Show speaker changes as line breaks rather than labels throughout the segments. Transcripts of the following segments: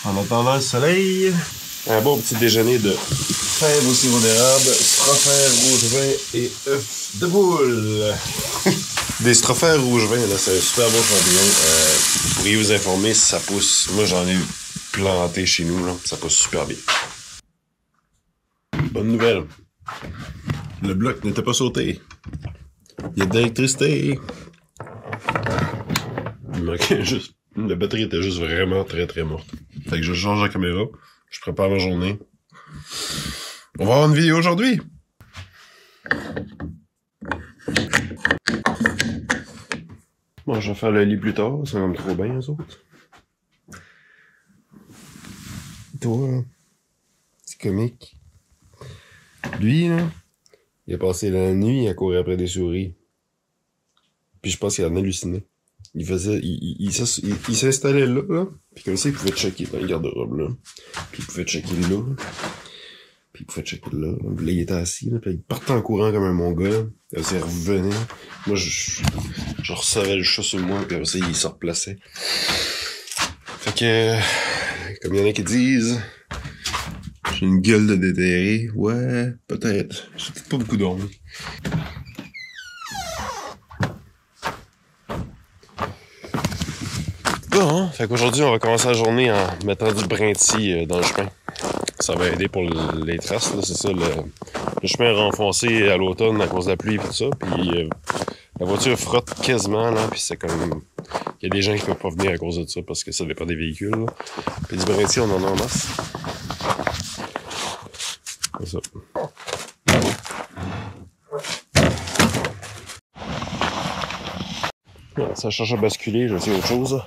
En attendant le soleil, un bon petit déjeuner de fèves au sirop d'érable, strophère rouge vin et œufs de boule. Des strophères rouge vin, là, c'est un super bon champignon. Vous pourriez vous informer si ça pousse. Moi, j'en ai planté chez nous, là. Ça pousse super bien. Bonne nouvelle. Le bloc n'était pas sauté. Il y a de l'électricité. Il manquait juste... La batterie était juste vraiment très très morte. Fait que je change la caméra. Je prépare ma journée. On va avoir une vidéo aujourd'hui. Bon, je vais faire le lit plus tard. Ça va me trop bien, eux autres. Toi, là, c'est comique. Lui, là, il a passé la nuit à courir après des souris. Puis je pense qu'il en halluciné. Il faisait, il s'installait là, puis comme ça, il pouvait checker dans le garde-robe, là. Puis il pouvait checker là. Puis il pouvait checker là. Puis là, il était assis, là. Puis il partait en courant comme un mongol, là. Puis il revenait. Moi, je recevais le chat sur moi, puis après ça, il se replaçait. Fait que, comme il y en a qui disent, j'ai une gueule de déterré. Ouais, peut-être. J'ai peut-être pas beaucoup dormi. Bon, fait qu'aujourd'hui, on va commencer la journée en mettant du brinti dans le chemin. Ça va aider pour les traces, là, c'est ça. Le chemin est renfoncé à l'automne à cause de la pluie et tout ça. Puis la voiture frotte quasiment, là. Puis c'est comme... Il y a des gens qui peuvent pas venir à cause de ça parce que ça dépend des véhicules, là. Puis du brinti, on en a en masse. C'est ça. Bon, ça cherche à basculer, je vais essayer autre chose.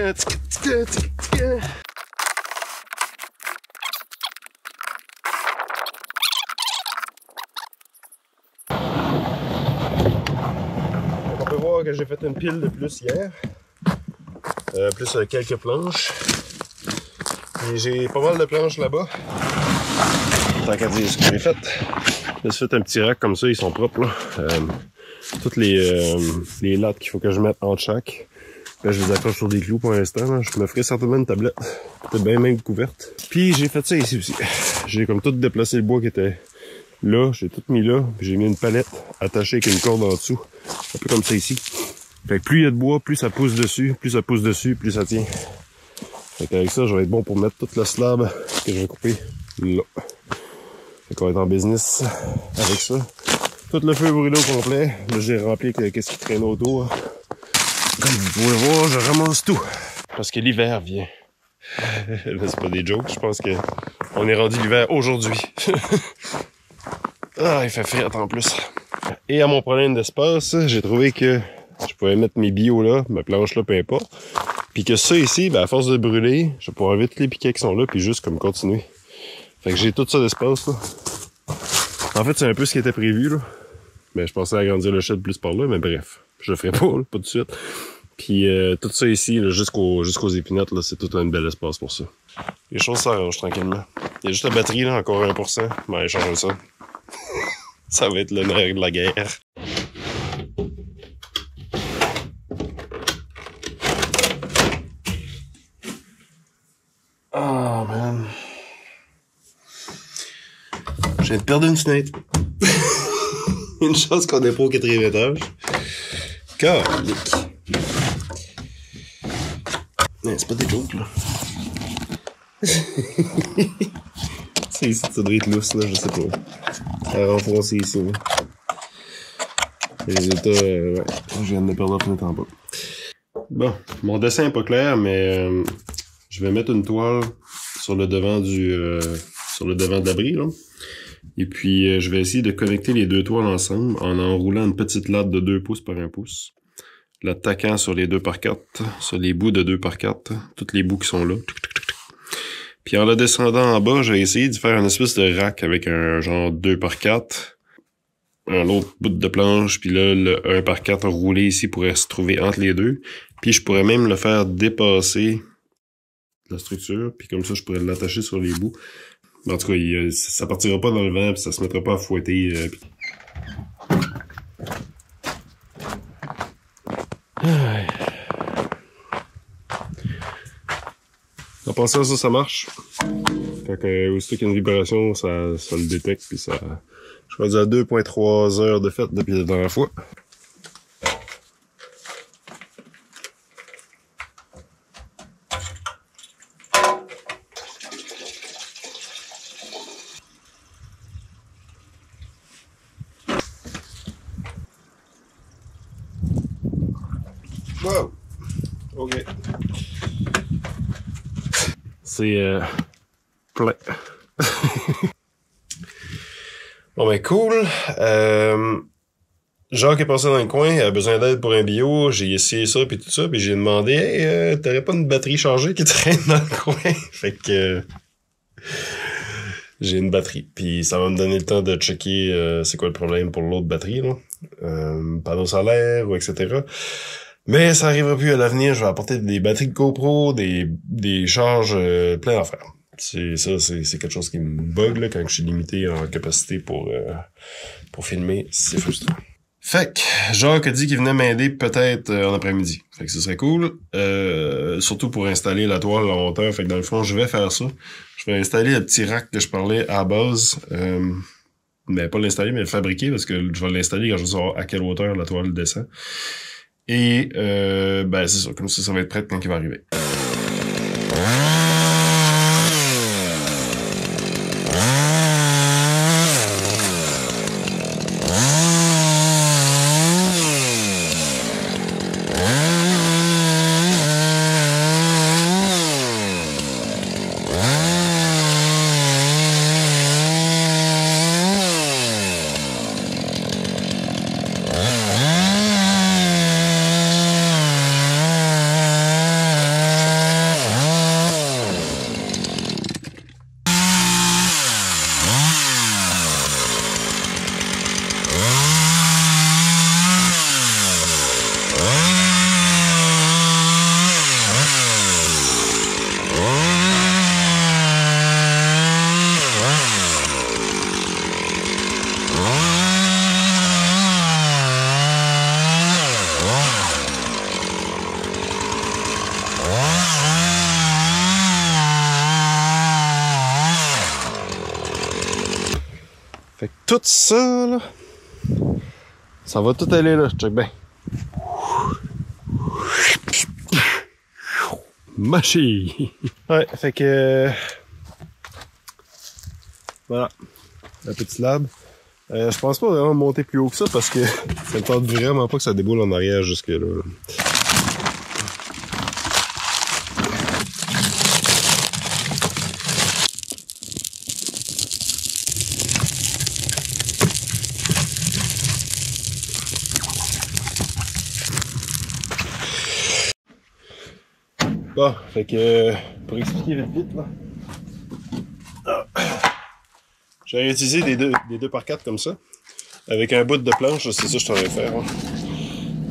On peut voir que j'ai fait une pile de plus hier, plus quelques planches. Et j'ai pas mal de planches là-bas. Tant qu'à dire ce que j'ai fait. J'ai fait un petit rack comme ça, ils sont propres là. Toutes les lattes qu'il faut que je mette entre chaque. Là, je les accroche sur des clous pour l'instant. Je me ferai certainement une tablette. Peut-être bien même couverte. Puis j'ai fait ça ici aussi. J'ai comme tout déplacé le bois qui était là. J'ai tout mis là. Puis j'ai mis une palette attachée avec une corde en dessous. Un peu comme ça ici. Fait que plus il y a de bois, plus ça pousse dessus. Plus ça pousse dessus, plus ça tient. Fait qu'avec ça, je vais être bon pour mettre toute la slab que je vais couper là. Fait qu'on va être en business avec ça. Tout le feu brûlé au complet. Là, j'ai rempli avec qu'est-ce qui traîne autour. Comme vous pouvez voir, je ramasse tout. Parce que l'hiver vient. C'est pas des jokes, je pense que on est rendu l'hiver aujourd'hui. Ah, il fait frais en plus. Et à mon problème d'espace, j'ai trouvé que je pouvais mettre mes bio là, ma planche là, peu importe. Puis que ça ici, ben, à force de brûler, je vais pouvoir enlever tous les piquets qui sont là, puis juste comme continuer. Fait que j'ai tout ça d'espace là. En fait, c'est un peu ce qui était prévu là. Mais je pensais agrandir le shed plus par là, mais bref. Je le ferai pas, là, pas tout de suite. Puis tout ça ici, jusqu'aux épinettes, là, c'est tout un bel espace pour ça. Les choses s'arrangent tranquillement. Il y a juste la batterie, là, encore 1%. Ben, allez changer ça. Ça va être le nerf de la guerre. Oh, man. Je viens de perdre une fenêtre. Une chance qu'on n'est pas au 4e étage. Calique. C'est pas des jokes, là. C'est ici, ça doit être lousse, là, je sais pas. Ça a renfoncé ici, là. Résultat, ouais, je viens de perdre la fenêtre en bas. Bon, mon dessin est pas clair, mais je vais mettre une toile sur le devant sur le devant de l'abri, là. Et puis, je vais essayer de connecter les deux toiles ensemble en enroulant une petite latte de 2 pouces par 1 pouce. L'attaquant sur les 2x4, sur les bouts de 2x4, tous les bouts qui sont là. Puis en le descendant en bas, j'ai essayé de faire une espèce de rack avec un genre 2x4. Un autre bout de planche, puis là, le 1x4 roulé ici pourrait se trouver entre les deux. Puis je pourrais même le faire dépasser la structure, puis comme ça, je pourrais l'attacher sur les bouts. Mais en tout cas, ça partira pas dans le vent, puis ça se mettra pas à fouetter. En pensant à ça, ça marche. Quand aussitôt qu'il y a une vibration, ça le détecte, puis ça... Je suis à 2.3 heures de fête depuis la dernière fois. Wow! OK. C'est plein. Bon ben cool. Jacques est passé dans le coin, il a besoin d'aide pour un bio, j'ai essayé ça puis tout ça, puis j'ai demandé hey, t'aurais pas une batterie chargée qui traîne dans le coin? Fait que j'ai une batterie, puis ça va me donner le temps de checker c'est quoi le problème pour l'autre batterie, là. Panneau solaire ou etc. Mais ça arrivera plus à l'avenir, je vais apporter des batteries de GoPro, des charges plein d'affaires. C'est quelque chose qui me bug là, quand je suis limité en capacité pour filmer, c'est frustrant. Fait que Jacques a dit qu'il venait m'aider peut-être en après-midi. Fait que ce serait cool. Surtout pour installer la toile en hauteur. Fait que dans le fond, je vais faire ça. Je vais installer le petit rack que je parlais à la base. Mais pas l'installer, mais le fabriquer, parce que je vais l'installer quand je vais savoir à quelle hauteur la toile descend. Et ben c'est ça, comme ça va être prêt quand il va arriver. Fait que tout ça, là, ça va tout aller là, check bien. Machine! Ouais, fait que... voilà, la petite lab. Je pense pas vraiment monter plus haut que ça parce que ça ne tente vraiment pas que ça déboule en arrière jusque là. Bon, fait que pour expliquer vite là, j'ai réutilisé des 2x4 comme ça, avec un bout de planche, c'est ça que je t'en vais faire. Hein.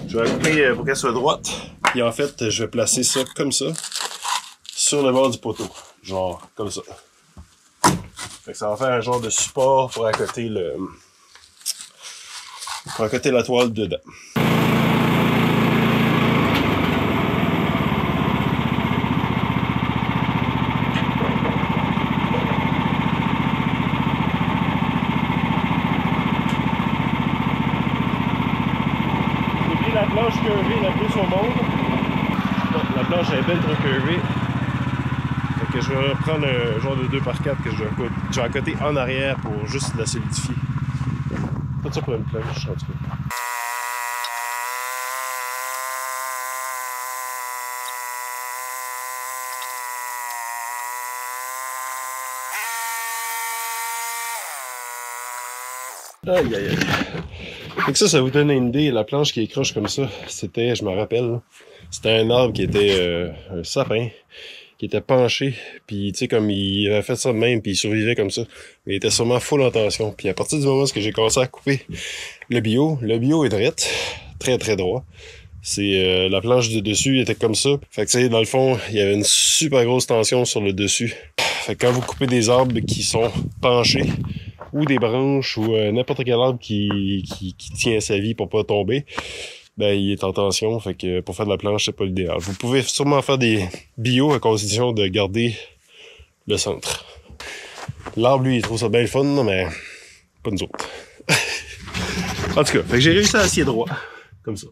Je vais la couper pour qu'elle soit droite, et en fait, je vais placer ça comme ça, sur le bord du poteau, genre comme ça. Fait que ça va faire un genre de support pour accoter la toile dedans. La planche curvée la plus au monde. La planche est bien trop curvée. Fait que je vais reprendre un genre de 2x4 que je vais accoter en arrière pour juste la solidifier. Tout ça pour une planche, en tout cas. Aïe aïe aïe. Fait que ça vous donne une idée, la planche qui est croche comme ça, c'était, je me rappelle, c'était un arbre qui était un sapin, qui qui était penché, puis tu sais, comme il avait fait ça de même, puis il survivait comme ça. Il était sûrement full en tension. Puis à partir du moment où j'ai commencé à couper le bio est droite, très très droit. C'est la planche de dessus était comme ça. Fait que tu sais, dans le fond, il y avait une super grosse tension sur le dessus. Fait que quand vous coupez des arbres qui sont penchés, ou des branches, ou n'importe quel arbre qui tient à sa vie pour pas tomber, ben il est en tension. Fait que pour faire de la planche, c'est pas l'idéal. Vous pouvez sûrement faire des bio à condition de garder le centre. L'arbre, lui, il trouve ça bien le fun, mais pas nous autres. En tout cas, fait que j'ai réussi à assier droit, comme ça.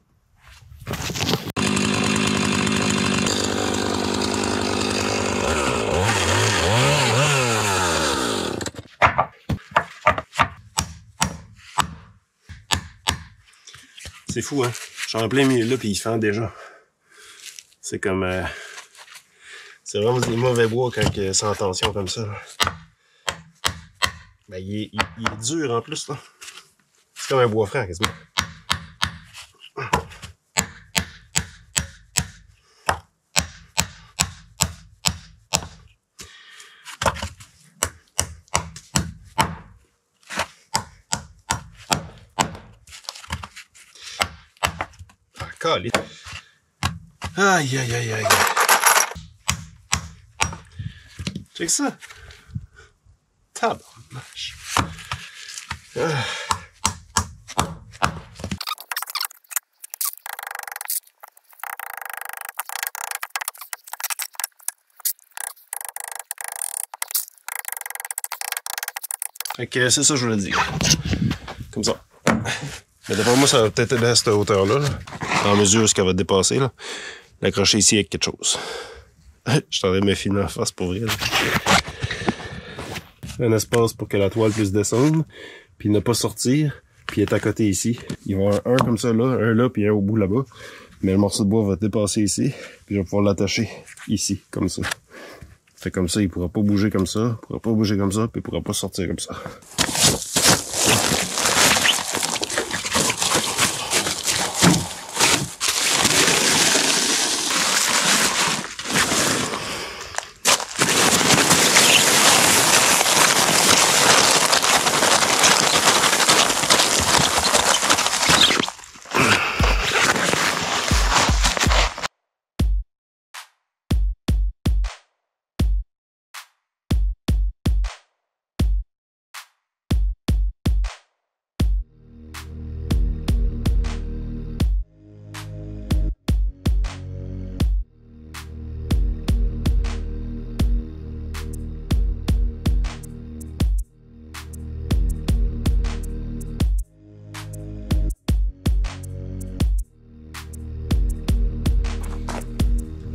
C'est fou, hein? Je suis en plein milieu là, puis il se fend déjà. C'est comme... c'est vraiment des mauvais bois quand c'est en tension comme ça. Là. Ben, il est dur en plus, là. C'est comme un bois franc, quasiment. Aïe, aïe, aïe, aïe. Check ça. Tabarnache. Fait que c'est ça que je voulais dire. Comme ça. Mais d'après moi, ça va peut-être être à cette hauteur-là. Là. En mesure ce qu'elle va dépasser. L'accrocher ici avec quelque chose. Je suis en train de me filer en face pour vrai. Là. Un espace pour que la toile puisse descendre. Puis ne pas sortir. Puis être à côté ici. Il va y avoir un comme ça là, un là, puis un au bout là-bas. Mais le morceau de bois va dépasser ici. Puis je vais pouvoir l'attacher ici, comme ça. Fait comme ça, il pourra pas bouger comme ça. Il pourra pas bouger comme ça. Puis il pourra pas sortir comme ça.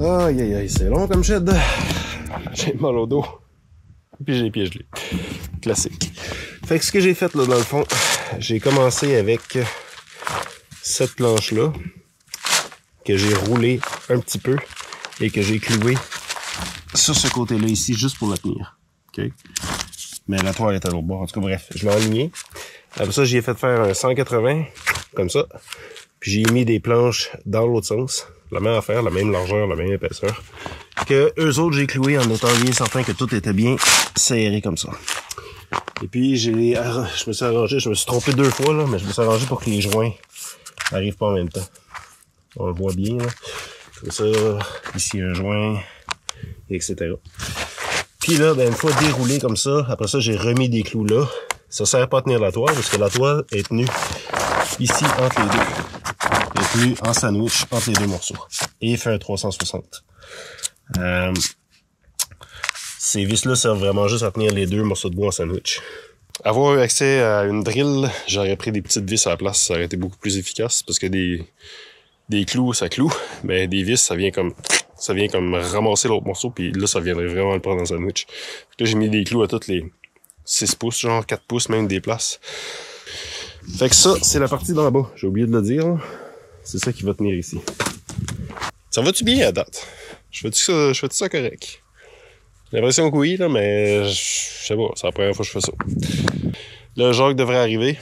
Aïe aïe aïe, c'est long comme shed. J'ai mal au dos. Puis j'ai les pieds gelés. Classique. Fait que ce que j'ai fait là dans le fond, j'ai commencé avec cette planche-là, que j'ai roulé un petit peu et que j'ai cloué sur ce côté-là ici, juste pour la tenir. OK? Mais la toile est à l'autre bord. En tout cas, bref, je l'ai aligné. Après ça, j'ai fait faire un 180, comme ça. Puis j'ai mis des planches dans l'autre sens. La même affaire, la même largeur, la même épaisseur. Que eux autres, j'ai cloué en étant bien certain que tout était bien serré comme ça. Et puis, je me suis arrangé, je me suis trompé 2 fois, là, mais je me suis arrangé pour que les joints n'arrivent pas en même temps. On le voit bien, là. Comme ça, ici un joint, etc. Puis là, ben, une fois déroulé comme ça, après ça, j'ai remis des clous là. Ça sert pas à tenir la toile, parce que la toile est tenue ici entre les deux. Elle est tenue en sandwich entre les deux morceaux. Et fait un 360. Ces vis-là servent vraiment juste à tenir les deux morceaux de bois en sandwich. Avoir eu accès à une drill, j'aurais pris des petites vis à la place, ça aurait été beaucoup plus efficace, parce que des clous, ça cloue, mais des vis, ça vient comme ramasser l'autre morceau, puis là, ça viendrait vraiment le prendre dans un sandwich. Là, j'ai mis des clous à toutes les 6 pouces, genre 4 pouces, même des places. Fait que ça, c'est la partie d'en bas. J'ai oublié de le dire, là. C'est ça qui va tenir ici. Ça va-tu bien à date? Je fais ça correct. J'ai l'impression que oui, là, mais je sais pas, c'est la première fois que je fais ça. Le Jacques devrait arriver.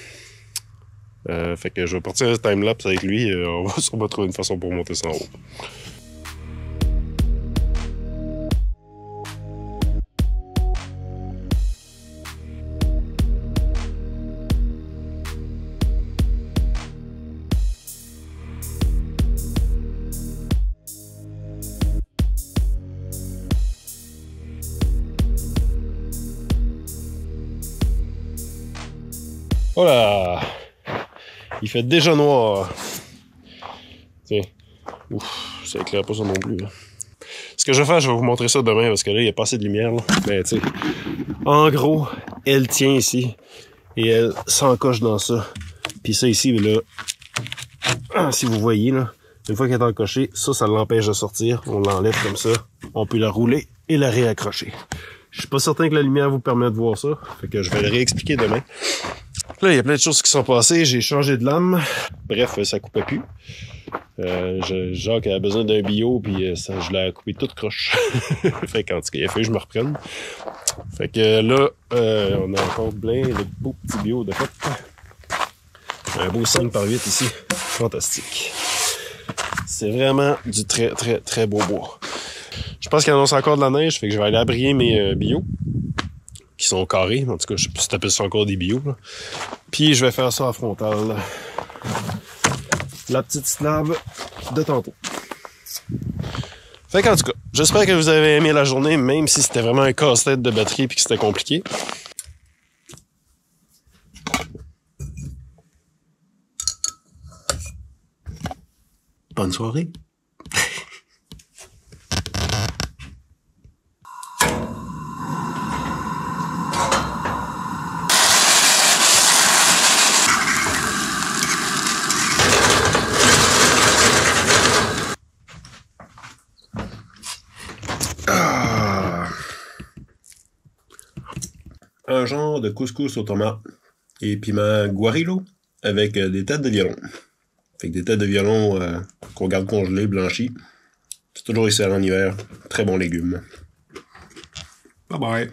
Fait que je vais partir un timelapse avec lui. On va sûrement trouver une façon pour monter ça en haut. Voilà! Il fait déjà noir. Tiens. Ouf, ça éclaire pas ça non plus. Là. Ce que je vais faire, je vais vous montrer ça demain parce que là, il n'y a pas assez de lumière. Là. Mais tu sais, en gros, elle tient ici et elle s'encoche dans ça. Puis ça ici, là, si vous voyez, là, une fois qu'elle est encochée, ça l'empêche de sortir. On l'enlève comme ça. On peut la rouler et la réaccrocher. Je suis pas certain que la lumière vous permet de voir ça. Fait que je vais le réexpliquer demain. Là, il y a plein de choses qui sont passées. J'ai changé de lame. Bref, ça coupait plus. Jacques a besoin d'un bio, puis je l'ai coupé toute croche. Fait qu'en tout cas, il a fallu que je me reprenne. Fait que là, on a encore plein de beaux petits bio de fait. Un beau 5x8 ici. Fantastique. C'est vraiment du très, très, très beau bois. Je pense qu'il annonce encore de la neige, fait que je vais aller abrier mes bio. Qui sont carrés, en tout cas, je sais pas si t'appelles ça encore des bio. Là. Puis je vais faire ça à frontal. La petite slab de tantôt. Fait qu'en tout cas, j'espère que vous avez aimé la journée, même si c'était vraiment un casse-tête de batterie et que c'était compliqué. Bonne soirée. Un genre de couscous aux tomates et piment guarilo avec des têtes de violon. Fait que des têtes de violon qu'on garde congelées, blanchies. C'est toujours excellent en hiver. Très bon légume. Bye bye.